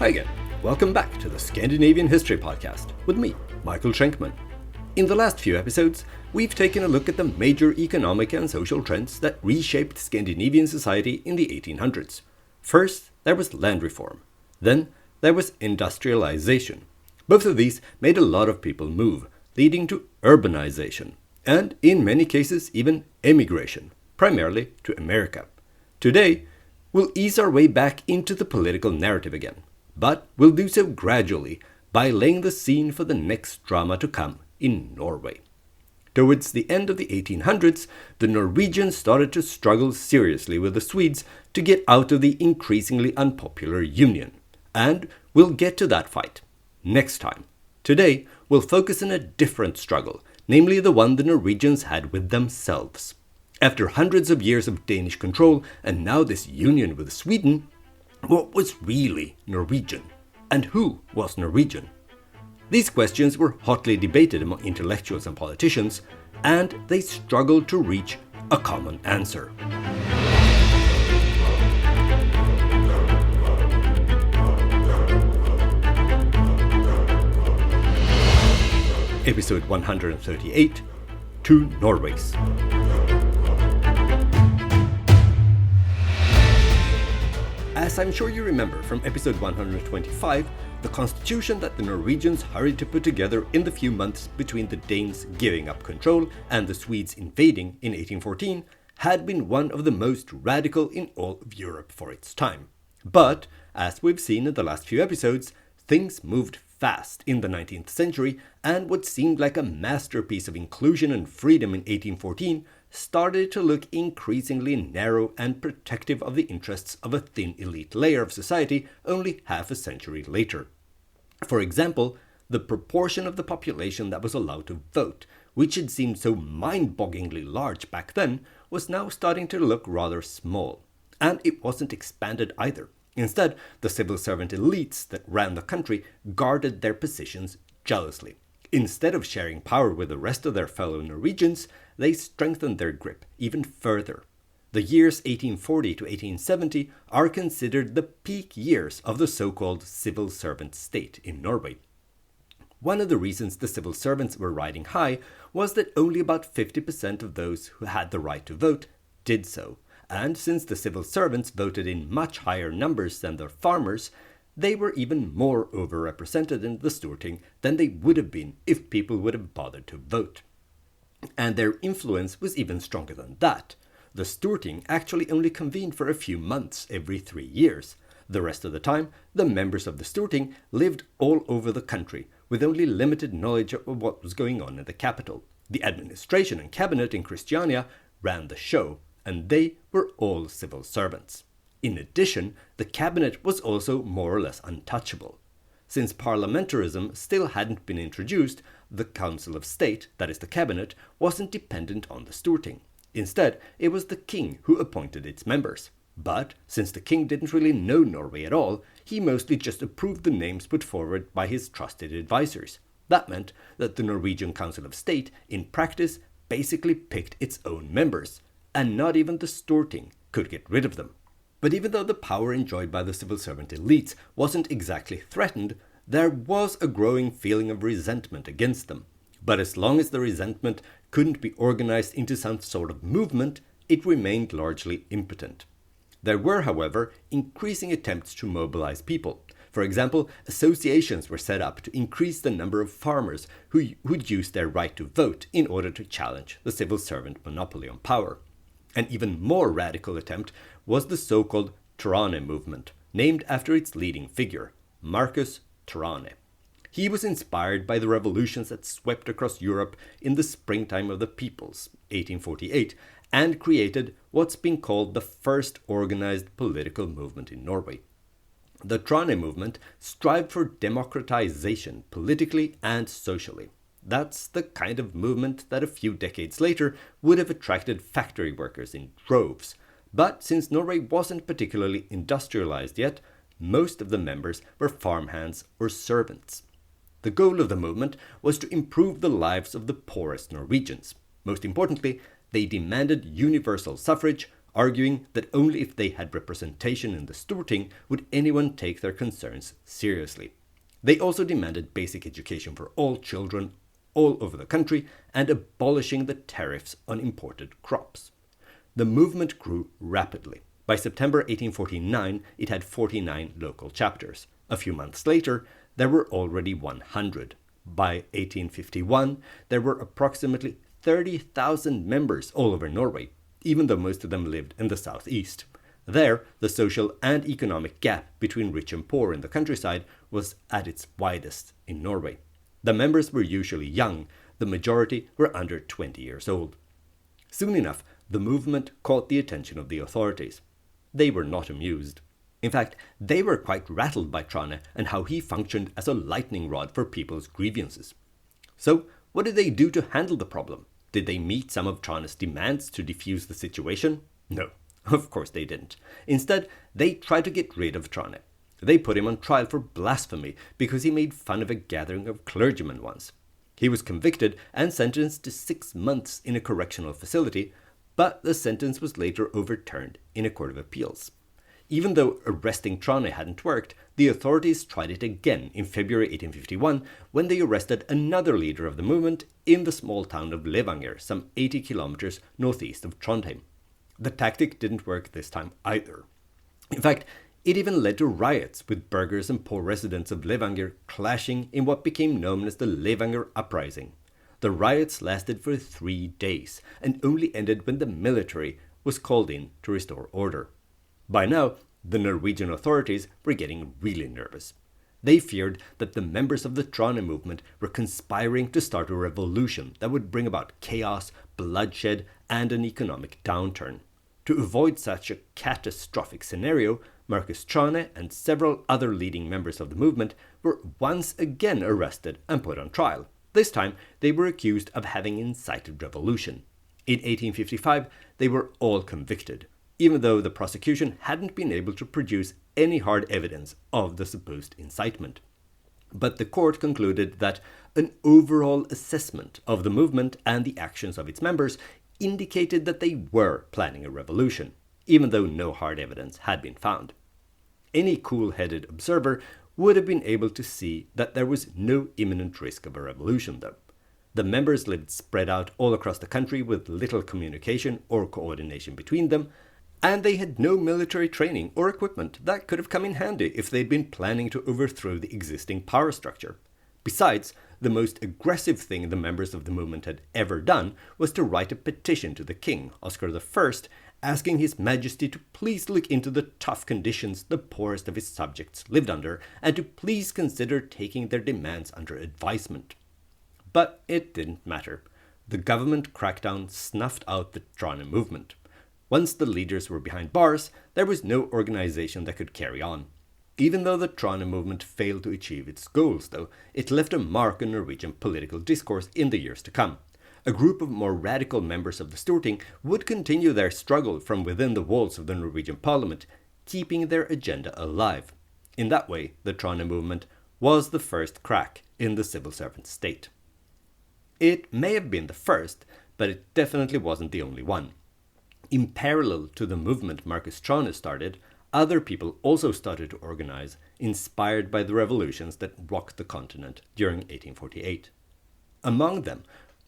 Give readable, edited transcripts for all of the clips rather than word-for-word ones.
Hi again, welcome back to the Scandinavian History Podcast with me, Michael Schenkman. In the last few episodes, we've taken a look at the major economic and social trends that reshaped Scandinavian society in the 1800s. First, there was land reform. Then, there was industrialization. Both of these made a lot of people move, leading to urbanization, and in many cases even emigration, primarily to America. Today, we'll ease our way back into the political narrative again, but we'll do so gradually by laying the scene for the next drama to come in Norway. Towards the end of the 1800s, the Norwegians started to struggle seriously with the Swedes to get out of the increasingly unpopular union. And we'll get to that fight next time. Today, we'll focus on a different struggle, namely the one the Norwegians had with themselves. After hundreds of years of Danish control and now this union with Sweden, what was really Norwegian? And who was Norwegian? These questions were hotly debated among intellectuals and politicians, and they struggled to reach a common answer. Episode 138, Two Norways. As I'm sure you remember from episode 125, the constitution that the Norwegians hurried to put together in the few months between the Danes giving up control and the Swedes invading in 1814 had been one of the most radical in all of Europe for its time. But, as we've seen in the last few episodes, things moved fast in the 19th century, and what seemed like a masterpiece of inclusion and freedom in 1814 started to look increasingly narrow and protective of the interests of a thin elite layer of society only half a century later. For example, the proportion of the population that was allowed to vote, which had seemed so mind-bogglingly large back then, was now starting to look rather small. And it wasn't expanded either. Instead, the civil servant elites that ran the country guarded their positions jealously. Instead of sharing power with the rest of their fellow Norwegians, they strengthened their grip even further. The years 1840 to 1870 are considered the peak years of the so-called civil servant state in Norway. One of the reasons the civil servants were riding high was that only about 50% of those who had the right to vote did so. And since the civil servants voted in much higher numbers than the farmers, they were even more overrepresented in the Storting than they would have been if people would have bothered to vote. And their influence was even stronger than that. The Storting actually only convened for a few months every 3 years. The rest of the time, the members of the Storting lived all over the country, with only limited knowledge of what was going on in the capital. The administration and cabinet in Christiania ran the show, and they were all civil servants. In addition, the cabinet was also more or less untouchable. Since parliamentarism still hadn't been introduced, the Council of State, that is the cabinet, wasn't dependent on the Storting. Instead, it was the king who appointed its members. But, since the king didn't really know Norway at all, he mostly just approved the names put forward by his trusted advisors. That meant that the Norwegian Council of State, in practice, basically picked its own members, and not even the Storting could get rid of them. But even though the power enjoyed by the civil servant elites wasn't exactly threatened, there was a growing feeling of resentment against them. But as long as the resentment couldn't be organized into some sort of movement, it remained largely impotent. There were, however, increasing attempts to mobilize people. For example, associations were set up to increase the number of farmers who'd use their right to vote in order to challenge the civil servant monopoly on power. An even more radical attempt was the so-called Trane movement, named after its leading figure, Marcus Trane. He was inspired by the revolutions that swept across Europe in the springtime of the Peoples, 1848, and created what's been called the first organized political movement in Norway. The Trane movement strived for democratization politically and socially. That's the kind of movement that a few decades later would have attracted factory workers in droves. But since Norway wasn't particularly industrialized yet, most of the members were farmhands or servants. The goal of the movement was to improve the lives of the poorest Norwegians. Most importantly, they demanded universal suffrage, arguing that only if they had representation in the Storting would anyone take their concerns seriously. They also demanded basic education for all children all over the country and abolishing the tariffs on imported crops. The movement grew rapidly. By September 1849, it had 49 local chapters. A few months later, there were already 100. By 1851, there were approximately 30,000 members all over Norway, even though most of them lived in the southeast. There, the social and economic gap between rich and poor in the countryside was at its widest in Norway. The members were usually young, the majority were under 20 years old. Soon enough, the movement caught the attention of the authorities. They were not amused. In fact, they were quite rattled by Trane and how he functioned as a lightning rod for people's grievances. So, what did they do to handle the problem? Did they meet some of Trane's demands to defuse the situation? No, of course they didn't. Instead, they tried to get rid of Trane. They put him on trial for blasphemy because he made fun of a gathering of clergymen once. He was convicted and sentenced to 6 months in a correctional facility, but the sentence was later overturned in a court of appeals. Even though arresting Trane hadn't worked, the authorities tried it again in February 1851 when they arrested another leader of the movement in the small town of Levanger, some 80 kilometers northeast of Trondheim. The tactic didn't work this time either. In fact, it even led to riots, with burghers and poor residents of Levanger clashing in what became known as the Levanger Uprising. The riots lasted for 3 days and only ended when the military was called in to restore order. By now, the Norwegian authorities were getting really nervous. They feared that the members of the Trane movement were conspiring to start a revolution that would bring about chaos, bloodshed, and an economic downturn. To avoid such a catastrophic scenario, Marcus Trane and several other leading members of the movement were once again arrested and put on trial. This time, they were accused of having incited revolution. In 1855, they were all convicted, even though the prosecution hadn't been able to produce any hard evidence of the supposed incitement. But the court concluded that an overall assessment of the movement and the actions of its members indicated that they were planning a revolution, even though no hard evidence had been found. Any cool-headed observer would have been able to see that there was no imminent risk of a revolution, though. The members lived spread out all across the country with little communication or coordination between them, and they had no military training or equipment that could have come in handy if they'd been planning to overthrow the existing power structure. Besides, the most aggressive thing the members of the movement had ever done was to write a petition to the king, Oscar I, asking His Majesty to please look into the tough conditions the poorest of his subjects lived under and to please consider taking their demands under advisement. But it didn't matter. The government crackdown snuffed out the Trane movement. Once the leaders were behind bars, there was no organization that could carry on. Even though the Trane movement failed to achieve its goals, though, it left a mark on Norwegian political discourse in the years to come. A group of more radical members of the Storting would continue their struggle from within the walls of the Norwegian parliament, keeping their agenda alive. In that way, the Trane movement was the first crack in the civil servant state. It may have been the first, but it definitely wasn't the only one. In parallel to the movement Marcus Trane started, other people also started to organize, inspired by the revolutions that rocked the continent during 1848. Among them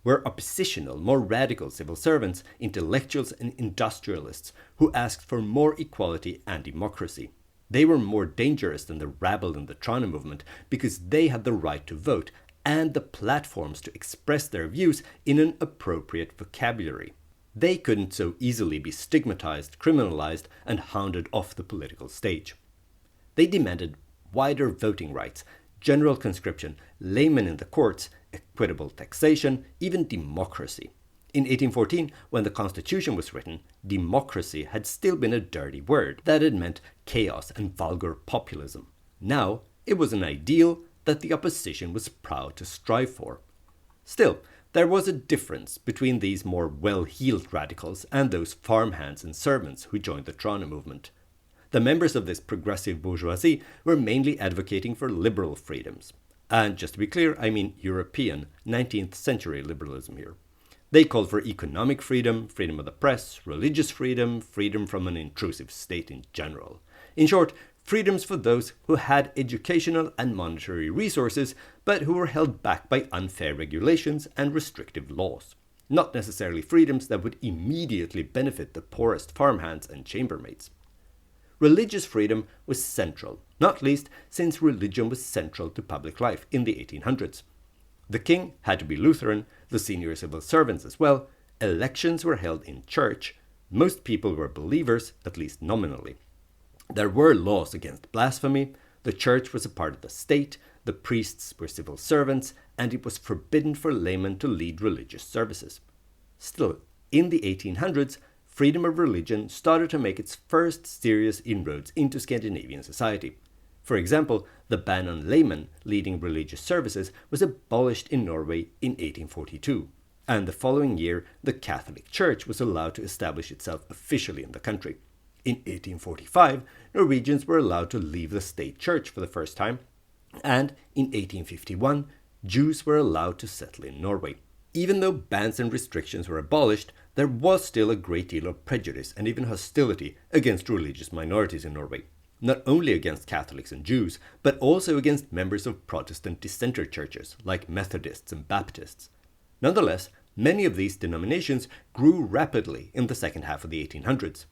were oppositional, more radical civil servants, intellectuals and industrialists who asked for more equality and democracy. They were more dangerous than the rabble in the Trane movement because they had the right to vote and the platforms to express their views in an appropriate vocabulary. They couldn't so easily be stigmatized, criminalized, and hounded off the political stage. They demanded wider voting rights, general conscription, laymen in the courts, equitable taxation, even democracy. In 1814, when the Constitution was written, democracy had still been a dirty word that had meant chaos and vulgar populism. Now, it was an ideal that the opposition was proud to strive for. Still, there was a difference between these more well-heeled radicals and those farmhands and servants who joined the Trane movement. The members of this progressive bourgeoisie were mainly advocating for liberal freedoms. And just to be clear, I mean European, 19th century liberalism here. They called for economic freedom, freedom of the press, religious freedom, freedom from an intrusive state in general. In short, freedoms for those who had educational and monetary resources, but who were held back by unfair regulations and restrictive laws. Not necessarily freedoms that would immediately benefit the poorest farmhands and chambermaids. Religious freedom was central, not least since religion was central to public life in the 1800s. The king had to be Lutheran, the senior civil servants as well, elections were held in church, most people were believers, at least nominally. There were laws against blasphemy, the church was a part of the state, the priests were civil servants, and it was forbidden for laymen to lead religious services. Still, in the 1800s, freedom of religion started to make its first serious inroads into Scandinavian society. For example, the ban on laymen leading religious services was abolished in Norway in 1842, and the following year the Catholic Church was allowed to establish itself officially in the country. In 1845, Norwegians were allowed to leave the state church for the first time, and in 1851, Jews were allowed to settle in Norway. Even though bans and restrictions were abolished, there was still a great deal of prejudice and even hostility against religious minorities in Norway. Not only against Catholics and Jews, but also against members of Protestant dissenter churches like Methodists and Baptists. Nonetheless, many of these denominations grew rapidly in the second half of the 1800s.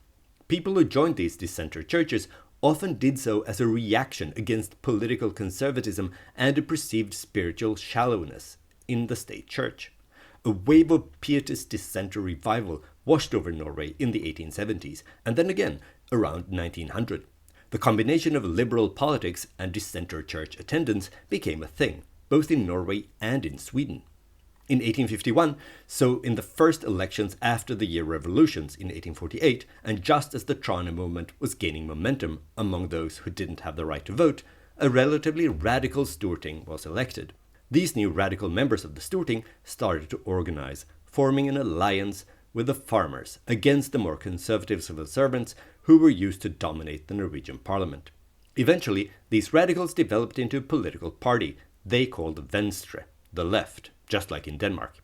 People who joined these dissenter churches often did so as a reaction against political conservatism and a perceived spiritual shallowness in the state church. A wave of pietist dissenter revival washed over Norway in the 1870s, and then again around 1900. The combination of liberal politics and dissenter church attendance became a thing, both in Norway and in Sweden. In 1851, so in the first elections after the year revolutions in 1848, and just as the Trane movement was gaining momentum among those who didn't have the right to vote, a relatively radical Storting was elected. These new radical members of the Storting started to organize, forming an alliance with the farmers against the more conservative civil servants who were used to dominate the Norwegian parliament. Eventually, these radicals developed into a political party they called Venstre, the left, just like in Denmark.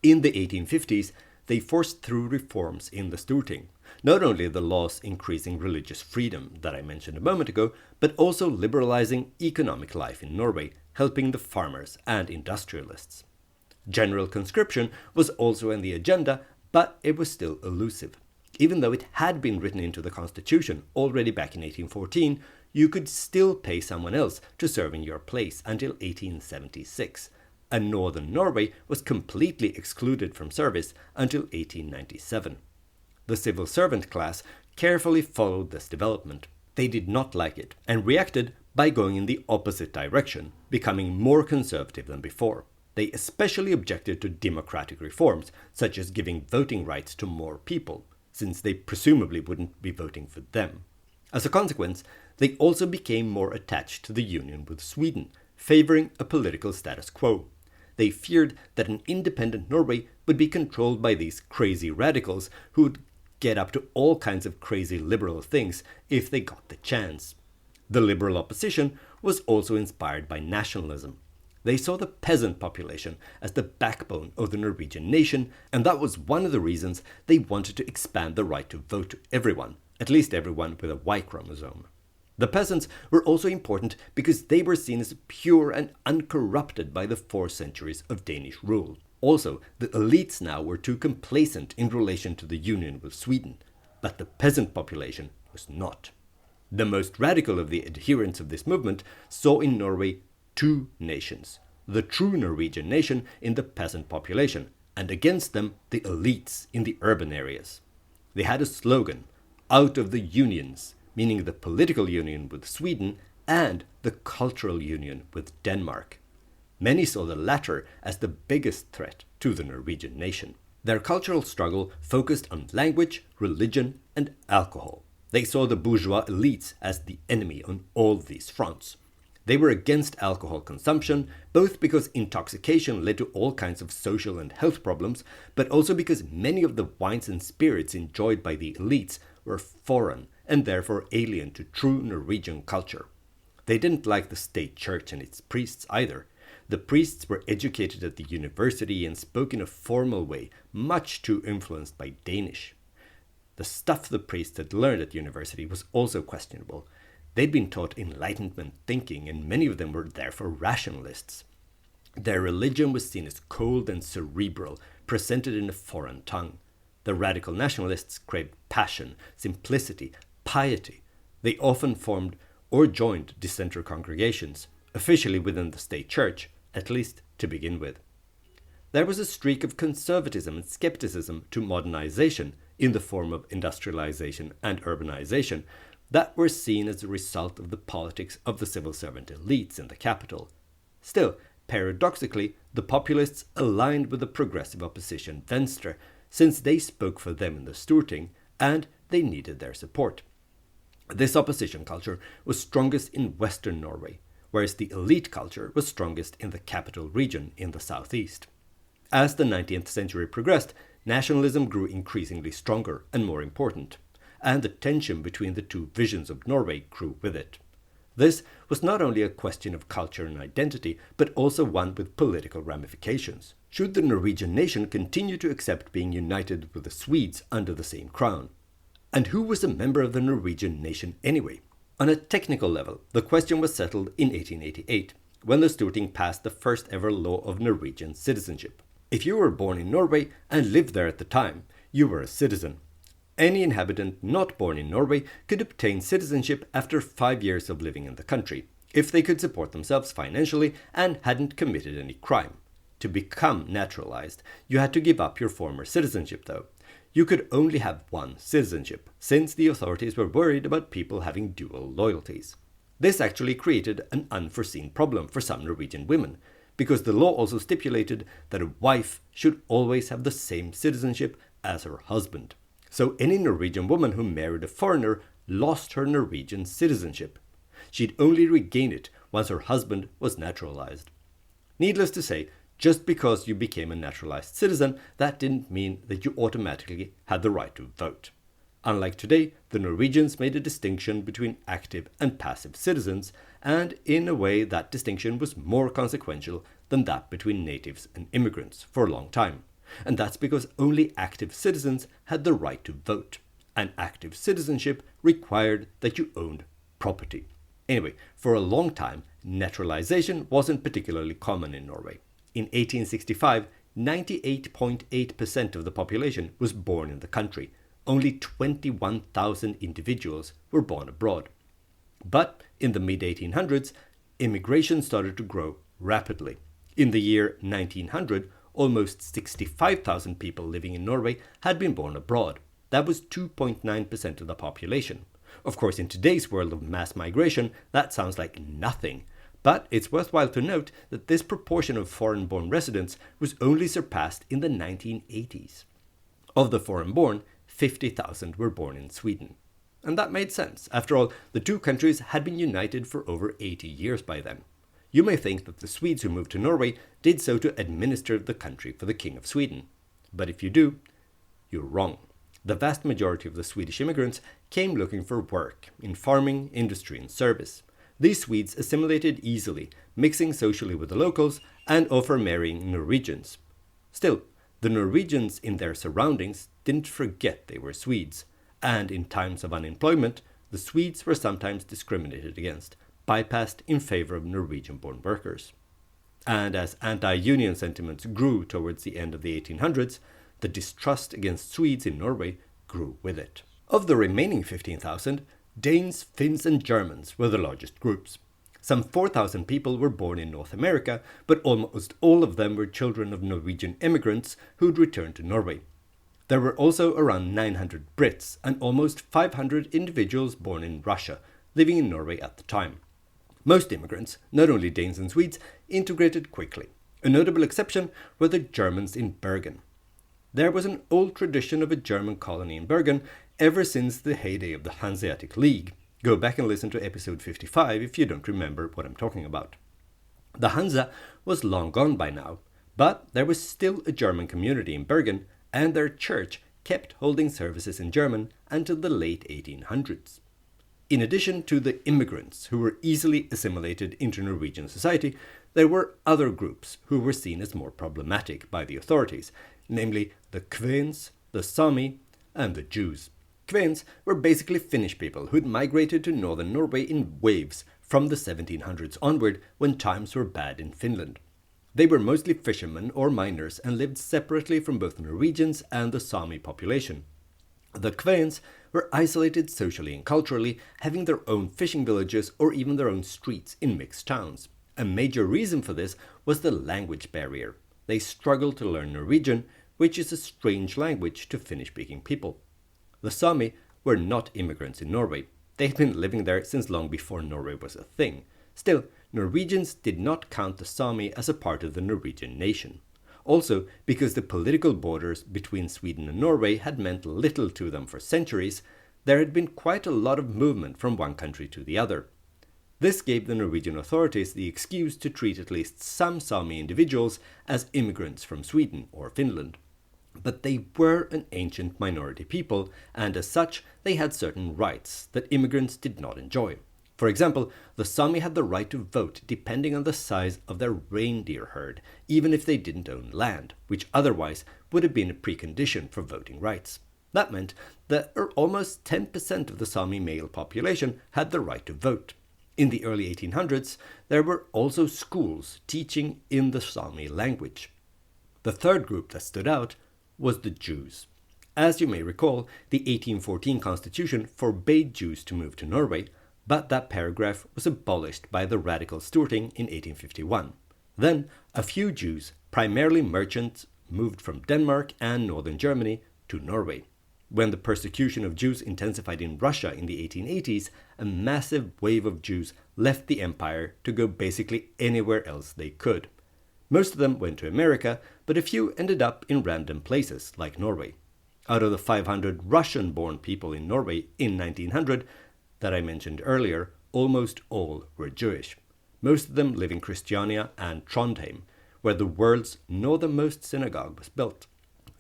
In the 1850s, they forced through reforms in the Storting, not only the laws increasing religious freedom that I mentioned a moment ago, but also liberalizing economic life in Norway, helping the farmers and industrialists. General conscription was also on the agenda, but it was still elusive. Even though it had been written into the constitution already back in 1814, you could still pay someone else to serve in your place until 1876, and northern Norway was completely excluded from service until 1897. The civil servant class carefully followed this development. They did not like it and reacted by going in the opposite direction, becoming more conservative than before. They especially objected to democratic reforms, such as giving voting rights to more people, since they presumably wouldn't be voting for them. As a consequence, they also became more attached to the union with Sweden, favoring a political status quo. They feared that an independent Norway would be controlled by these crazy radicals who would get up to all kinds of crazy liberal things if they got the chance. The liberal opposition was also inspired by nationalism. They saw the peasant population as the backbone of the Norwegian nation, and that was one of the reasons they wanted to expand the right to vote to everyone, at least everyone with a Y chromosome. The peasants were also important because they were seen as pure and uncorrupted by the 4 centuries of Danish rule. Also, the elites now were too complacent in relation to the union with Sweden, but the peasant population was not. The most radical of the adherents of this movement saw in Norway 2 nations, the true Norwegian nation in the peasant population, and against them the elites in the urban areas. They had a slogan, "Out of the unions," meaning the political union with Sweden and the cultural union with Denmark. Many saw the latter as the biggest threat to the Norwegian nation. Their cultural struggle focused on language, religion, and alcohol. They saw the bourgeois elites as the enemy on all these fronts. They were against alcohol consumption, both because intoxication led to all kinds of social and health problems, but also because many of the wines and spirits enjoyed by the elites were foreign and therefore alien to true Norwegian culture. They didn't like the state church and its priests either. The priests were educated at the university and spoke in a formal way, much too influenced by Danish. The stuff the priests had learned at university was also questionable. They'd been taught Enlightenment thinking, and many of them were therefore rationalists. Their religion was seen as cold and cerebral, presented in a foreign tongue. The radical nationalists craved passion, simplicity, piety. They often formed or joined dissenter congregations, officially within the state church, at least to begin with. There was a streak of conservatism and skepticism to modernization in the form of industrialization and urbanization that were seen as a result of the politics of the civil servant elites in the capital. Still, paradoxically, the populists aligned with the progressive opposition Venstre, since they spoke for them in the Storting, and they needed their support. This opposition culture was strongest in western Norway, whereas the elite culture was strongest in the capital region in the southeast. As the 19th century progressed, nationalism grew increasingly stronger and more important, and the tension between the two visions of Norway grew with it. This was not only a question of culture and identity, but also one with political ramifications. Should the Norwegian nation continue to accept being united with the Swedes under the same crown? And who was a member of the Norwegian nation anyway? On a technical level, the question was settled in 1888, when the Storting passed the first ever law of Norwegian citizenship. If you were born in Norway and lived there at the time, you were a citizen. Any inhabitant not born in Norway could obtain citizenship after 5 years of living in the country, if they could support themselves financially and hadn't committed any crime. To become naturalized, you had to give up your former citizenship though. You could only have one citizenship, since the authorities were worried about people having dual loyalties. This actually created an unforeseen problem for some Norwegian women, because the law also stipulated that a wife should always have the same citizenship as her husband. So any Norwegian woman who married a foreigner lost her Norwegian citizenship. She'd only regain it once her husband was naturalized. Needless to say, just because you became a naturalized citizen, that didn't mean that you automatically had the right to vote. Unlike today, the Norwegians made a distinction between active and passive citizens, and in a way that distinction was more consequential than that between natives and immigrants for a long time. And that's because only active citizens had the right to vote, and active citizenship required that you owned property. Anyway, for a long time, naturalization wasn't particularly common in Norway. In 1865, 98.8% of the population was born in the country. Only 21,000 individuals were born abroad. But in the mid-1800s, immigration started to grow rapidly. In the year 1900, almost 65,000 people living in Norway had been born abroad. That was 2.9% of the population. Of course, in today's world of mass migration, that sounds like nothing. But it's worthwhile to note that this proportion of foreign-born residents was only surpassed in the 1980s. Of the foreign-born, 50,000 were born in Sweden. And that made sense. After all, the two countries had been united for over 80 years by then. You may think that the Swedes who moved to Norway did so to administer the country for the King of Sweden. But if you do, you're wrong. The vast majority of the Swedish immigrants came looking for work in farming, industry and service. These Swedes assimilated easily, mixing socially with the locals and often marrying Norwegians. Still, the Norwegians in their surroundings didn't forget they were Swedes, and in times of unemployment, the Swedes were sometimes discriminated against, bypassed in favor of Norwegian-born workers. And as anti-union sentiments grew towards the end of the 1800s, the distrust against Swedes in Norway grew with it. Of the remaining 15,000, Danes, Finns and Germans were the largest groups. Some 4,000 people were born in North America, but almost all of them were children of Norwegian immigrants who'd returned to Norway. There were also around 900 Brits and almost 500 individuals born in Russia, living in Norway at the time. Most immigrants, not only Danes and Swedes, integrated quickly. A notable exception were the Germans in Bergen. There was an old tradition of a German colony in Bergen ever since the heyday of the Hanseatic League. Go back and listen to episode 55 if you don't remember what I'm talking about. The Hansa was long gone by now, but there was still a German community in Bergen, and their church kept holding services in German until the late 1800s. In addition to the immigrants who were easily assimilated into Norwegian society, there were other groups who were seen as more problematic by the authorities, namely the Kvenes, the Sami, and the Jews. Kvenes were basically Finnish people who'd migrated to northern Norway in waves from the 1700s onward when times were bad in Finland. They were mostly fishermen or miners and lived separately from both Norwegians and the Sami population. The Kvenes were isolated socially and culturally, having their own fishing villages or even their own streets in mixed towns. A major reason for this was the language barrier. They struggled to learn Norwegian, which is a strange language to Finnish-speaking people. The Sami were not immigrants in Norway. They had been living there since long before Norway was a thing. Still, Norwegians did not count the Sami as a part of the Norwegian nation. Also, because the political borders between Sweden and Norway had meant little to them for centuries, there had been quite a lot of movement from one country to the other. This gave the Norwegian authorities the excuse to treat at least some Sami individuals as immigrants from Sweden or Finland. But they were an ancient minority people, and as such, they had certain rights that immigrants did not enjoy. For example, the Sami had the right to vote depending on the size of their reindeer herd, even if they didn't own land, which otherwise would have been a precondition for voting rights. That meant that almost 10% of the Sami male population had the right to vote. In the early 1800s, there were also schools teaching in the Sami language. The third group that stood out was the Jews. As you may recall, the 1814 constitution forbade Jews to move to Norway, but that paragraph was abolished by the radical Storting in 1851. Then, a few Jews, primarily merchants, moved from Denmark and northern Germany to Norway. When the persecution of Jews intensified in Russia in the 1880s, a massive wave of Jews left the empire to go basically anywhere else they could. Most of them went to America, but a few ended up in random places like Norway. Out of the 500 Russian-born people in Norway in 1900 that I mentioned earlier, almost all were Jewish. Most of them live in Christiania and Trondheim, where the world's northernmost synagogue was built.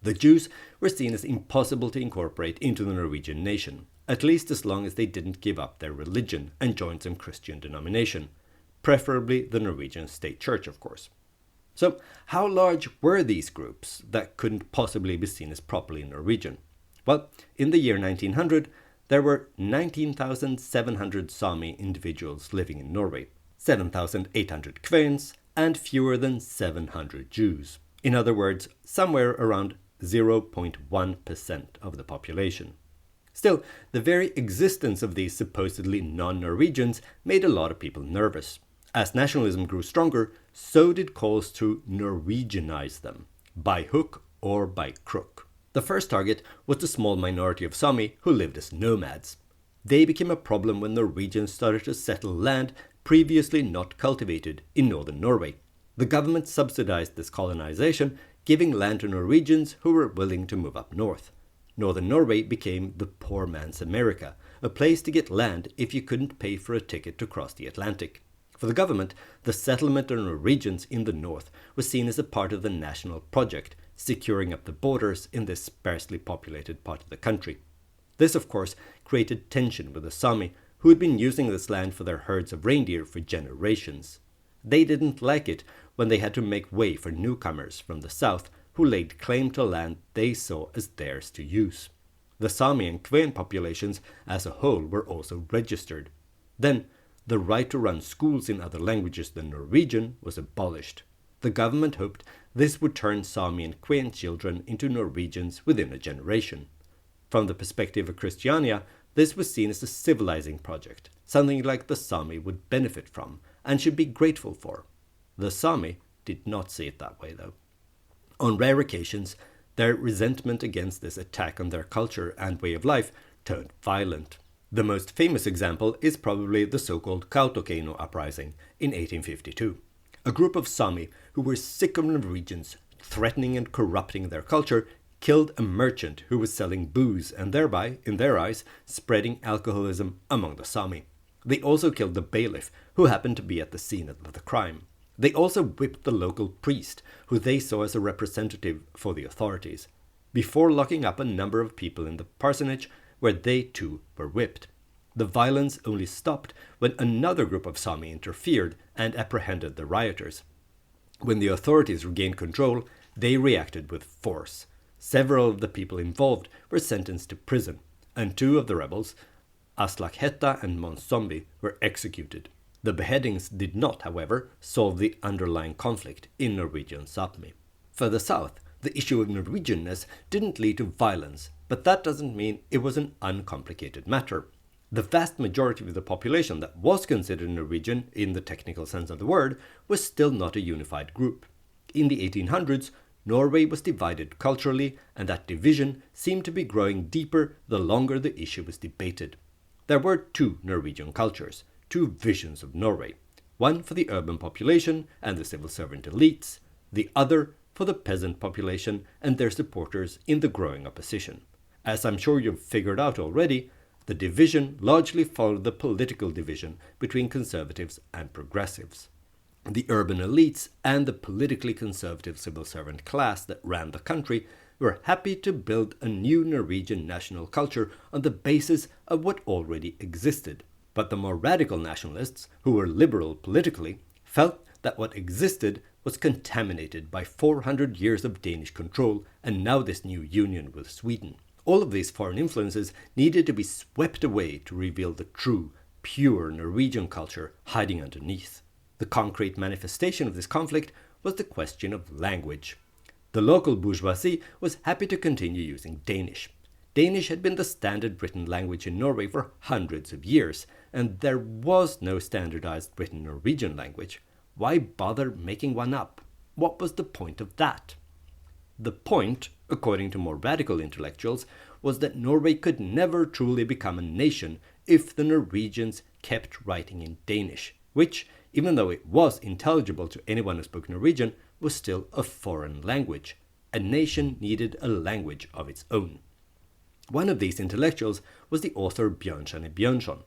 The Jews were seen as impossible to incorporate into the Norwegian nation, at least as long as they didn't give up their religion and join some Christian denomination, preferably the Norwegian state church, of course. So, how large were these groups that couldn't possibly be seen as properly Norwegian? Well, in the year 1900, there were 19,700 Sami individuals living in Norway, 7,800 Kvenes, and fewer than 700 Jews. In other words, somewhere around 0.1% of the population. Still, the very existence of these supposedly non-Norwegians made a lot of people nervous. As nationalism grew stronger, so did calls to Norwegianize them, by hook or by crook. The first target was the small minority of Sami who lived as nomads. They became a problem when Norwegians started to settle land previously not cultivated in northern Norway. The government subsidized this colonization, giving land to Norwegians who were willing to move up north. Northern Norway became the poor man's America, a place to get land if you couldn't pay for a ticket to cross the Atlantic. For the government, the settlement of Norwegians in the north was seen as a part of the national project, securing up the borders in this sparsely populated part of the country. This, of course, created tension with the Sami, who had been using this land for their herds of reindeer for generations. They didn't like it when they had to make way for newcomers from the south who laid claim to land they saw as theirs to use. The Sami and Kven populations as a whole were also registered. Then, the right to run schools in other languages than Norwegian was abolished. The government hoped this would turn Sami and Kven children into Norwegians within a generation. From the perspective of Christiania, this was seen as a civilizing project, something like the Sami would benefit from and should be grateful for. The Sami did not see it that way, though. On rare occasions, their resentment against this attack on their culture and way of life turned violent. The most famous example is probably the so-called Kautokeino uprising in 1852. A group of Sami who were sick of Norwegians threatening and corrupting their culture killed a merchant who was selling booze and thereby, in their eyes, spreading alcoholism among the Sami. They also killed the bailiff, who happened to be at the scene of the crime. They also whipped the local priest, who they saw as a representative for the authorities, before locking up a number of people in the parsonage where they too were whipped. The violence only stopped when another group of Sami interfered and apprehended the rioters. When the authorities regained control, they reacted with force. Several of the people involved were sentenced to prison, and 2 of the rebels, Aslak Hetta and Mons Zombie, were executed. The beheadings did not, however, solve the underlying conflict in Norwegian Sápmi. Further south, the issue of Norwegianness didn't lead to violence, but that doesn't mean it was an uncomplicated matter. The vast majority of the population that was considered Norwegian in the technical sense of the word was still not a unified group. In the 1800s, Norway was divided culturally, and that division seemed to be growing deeper the longer the issue was debated. There were 2 Norwegian cultures, 2 visions of Norway, one for the urban population and the civil servant elites, the other for the peasant population and their supporters in the growing opposition. As I'm sure you've figured out already, the division largely followed the political division between conservatives and progressives. The urban elites and the politically conservative civil servant class that ran the country were happy to build a new Norwegian national culture on the basis of what already existed. But the more radical nationalists, who were liberal politically, felt that what existed was contaminated by 400 years of Danish control and now this new union with Sweden. All of these foreign influences needed to be swept away to reveal the true, pure Norwegian culture hiding underneath. The concrete manifestation of this conflict was the question of language. The local bourgeoisie was happy to continue using Danish. Danish had been the standard written language in Norway for hundreds of years, and there was no standardized written Norwegian language. Why bother making one up? What was the point of that? The point, according to more radical intellectuals, was that Norway could never truly become a nation if the Norwegians kept writing in Danish, which, even though it was intelligible to anyone who spoke Norwegian, was still a foreign language. A nation needed a language of its own. One of these intellectuals was the author Bjørnstjerne Bjørnson.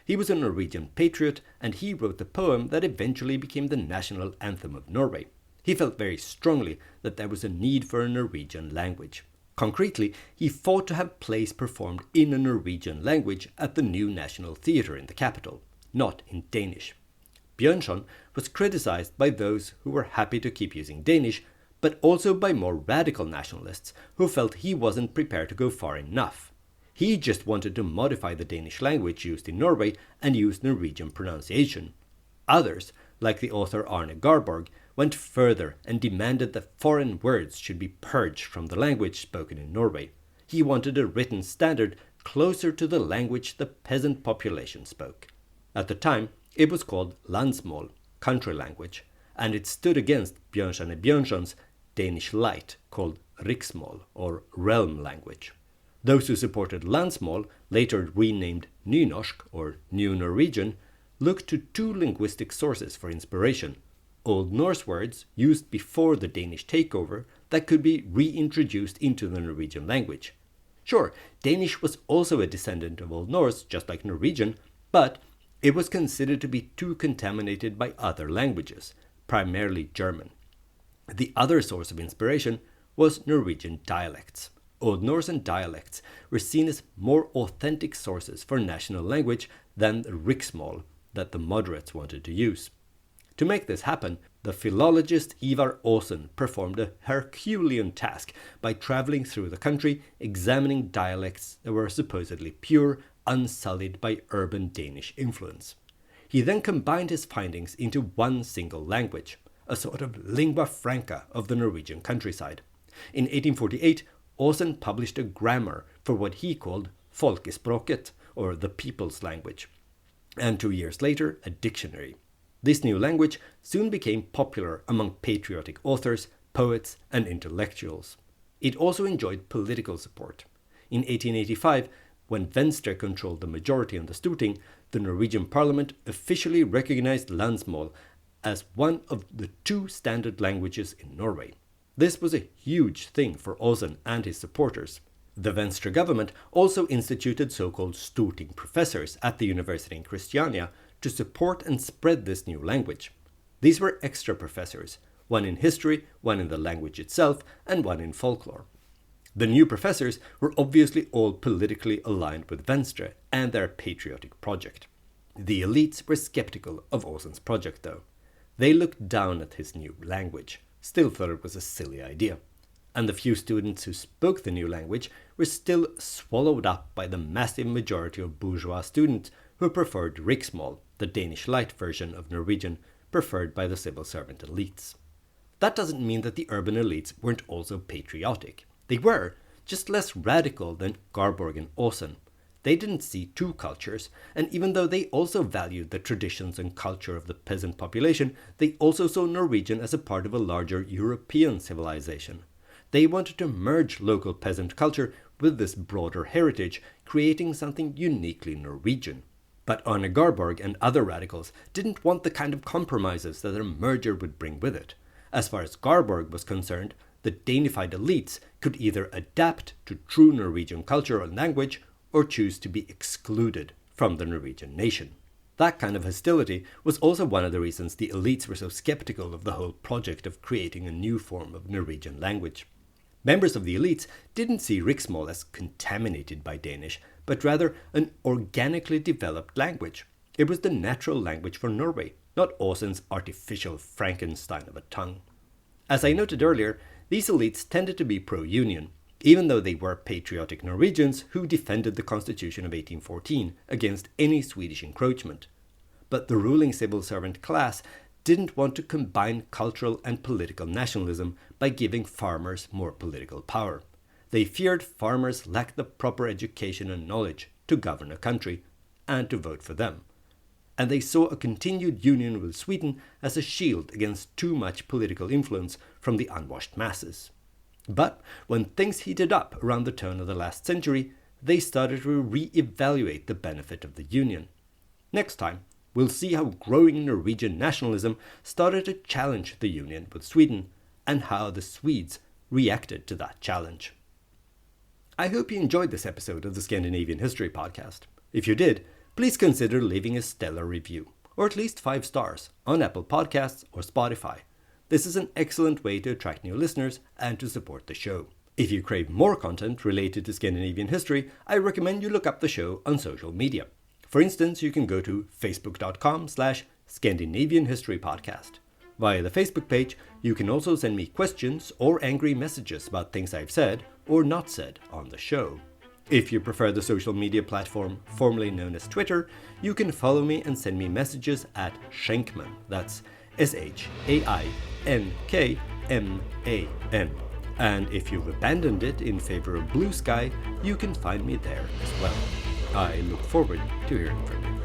He was a Norwegian patriot, and he wrote the poem that eventually became the national anthem of Norway. He felt very strongly that there was a need for a Norwegian language. Concretely, he fought to have plays performed in a Norwegian language at the new National Theatre in the capital, not in Danish. Bjørnson was criticized by those who were happy to keep using Danish, but also by more radical nationalists who felt he wasn't prepared to go far enough. He just wanted to modify the Danish language used in Norway and use Norwegian pronunciation. Others, like the author Arne Garborg, went further and demanded that foreign words should be purged from the language spoken in Norway. He wanted a written standard closer to the language the peasant population spoke. At the time, it was called landsmål, country language, and it stood against Bjørnstjerne Bjørnson's Danish light, called riksmål, or realm language. Those who supported landsmål, later renamed nynorsk, or New Norwegian, looked to 2 linguistic sources for inspiration: Old Norse words used before the Danish takeover that could be reintroduced into the Norwegian language. Sure, Danish was also a descendant of Old Norse, just like Norwegian, but it was considered to be too contaminated by other languages, primarily German. The other source of inspiration was Norwegian dialects. Old Norse and dialects were seen as more authentic sources for national language than the riksmål that the moderates wanted to use. To make this happen, the philologist Ivar Aasen performed a Herculean task by traveling through the country, examining dialects that were supposedly pure, unsullied by urban Danish influence. He then combined his findings into one single language, a sort of lingua franca of the Norwegian countryside. In 1848, Aasen published a grammar for what he called folkespråket, or the people's language, and 2 years later, a dictionary. This new language soon became popular among patriotic authors, poets, and intellectuals. It also enjoyed political support. In 1885, when Venstre controlled the majority on the Storting, the Norwegian parliament officially recognized landsmål as one of the 2 standard languages in Norway. This was a huge thing for Aasen and his supporters. The Venstre government also instituted so-called Storting professors at the university in Christiania to support and spread this new language. These were extra professors, one in history, one in the language itself, and one in folklore. The new professors were obviously all politically aligned with Venstre and their patriotic project. The elites were skeptical of Aasen's project though. They looked down at his new language, still thought it was a silly idea. And the few students who spoke the new language were still swallowed up by the massive majority of bourgeois students who preferred riksmål, the Danish light version of Norwegian, preferred by the civil servant elites. That doesn't mean that the urban elites weren't also patriotic. They were, just less radical than Garborg and Aasen. They didn't see two cultures, and even though they also valued the traditions and culture of the peasant population, they also saw Norwegian as a part of a larger European civilization. They wanted to merge local peasant culture with this broader heritage, creating something uniquely Norwegian. But Arne Garborg and other radicals didn't want the kind of compromises that a merger would bring with it. As far as Garborg was concerned, the Danified elites could either adapt to true Norwegian culture and language or choose to be excluded from the Norwegian nation. That kind of hostility was also one of the reasons the elites were so skeptical of the whole project of creating a new form of Norwegian language. Members of the elites didn't see riksmål as contaminated by Danish, but rather an organically developed language. It was the natural language for Norway, not Aasen's artificial Frankenstein of a tongue. As I noted earlier, these elites tended to be pro-union, even though they were patriotic Norwegians who defended the Constitution of 1814 against any Swedish encroachment. But the ruling civil servant class didn't want to combine cultural and political nationalism by giving farmers more political power. They feared farmers lacked the proper education and knowledge to govern a country and to vote for them. And they saw a continued union with Sweden as a shield against too much political influence from the unwashed masses. But when things heated up around the turn of the last century, they started to re-evaluate the benefit of the union. Next time, we'll see how growing Norwegian nationalism started to challenge the union with Sweden and how the Swedes reacted to that challenge. I hope you enjoyed this episode of the Scandinavian History Podcast. If you did, please consider leaving a stellar review, or at least 5 stars, on Apple Podcasts or Spotify. This is an excellent way to attract new listeners and to support the show. If you crave more content related to Scandinavian history, I recommend you look up the show on social media. For instance, you can go to facebook.com/Scandinavian History Podcast. Via the Facebook page, you can also send me questions or angry messages about things I've said or not said on the show. If you prefer the social media platform formerly known as Twitter, you can follow me and send me messages at Schenkman. That's SHAINKMAN. And if you've abandoned it in favor of Blue Sky, you can find me there as well. I look forward to hearing from you.